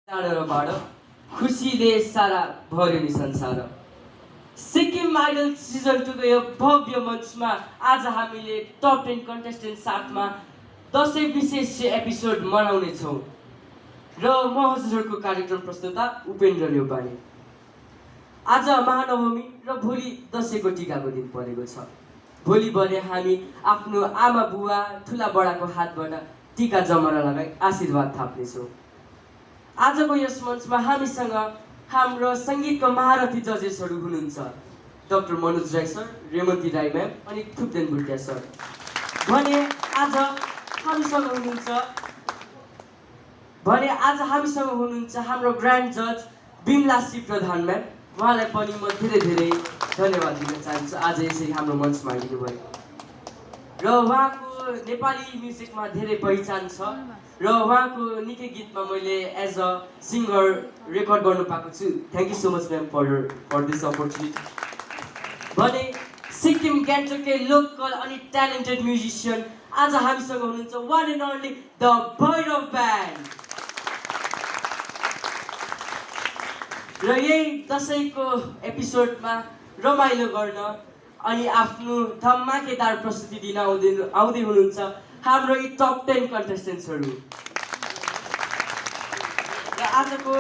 टाढोबाट खुसीले सारा भर्यो नि संसार। सिक्किम आइडल सिजन 2 को यो भव्य मञ्चमा आज हामीले टप 10 कन्टेस्टेन्ट साथमा दशैं विशेष एपिसोड मनाउने छौँ र म हजुरहरूको कार्यक्रम प्रस्तुता उपेन्द्र न्यौपाने। आज महानवमी र भोलि दशैंको टिकाको दिन परेको छ। भोलि भने हामी आफ्नो आमा बुवा ठुला बडाको हातबाट टिका जमरा लगाई आशीर्वाद थाप्नेछौँ। आजको यस मञ्चमा हामीसँग हाम्रो सङ्गीतको महारथी जजेसहरू हुनुहुन्छ doctor Manoj Rai sir, Remati Rai ma'am अनि थुप्देन भुटिया सर। भने आज हामीसँग हुनुहुन्छ हाम्रो ग्रान्ड जज बिमला सी प्रधान म्याम। उहाँलाई पनि म धेरै धेरै धन्यवाद दिन चाहन्छु आज यसरी हाम्रो मञ्चमा आइदिनु भयो। र उहाँको नेपाली म्युजिकमा धेरै पहिचान छ र उहाँको निकै गीतमा मैले एज अ सिङ्गर रेकर्ड गर्नु पाएको छु। Thank you so much ma'am for this opportunity. भने सिक्किम ग्यान्टोककै लोकल अनि ट्यालेन्टेड म्युजिसियन आज हामीसँग हुनुहुन्छ one and only the Bhairav band. र यही दशैंको एपिसोडमा रमाइलो गर्न अनि आफ्नो धमाकेदार प्रस्तुति दिन आउँदै हुनुहुन्छ हाम्रो यी टप 10 कन्टेस्टेन्ट्सहरू। र आजको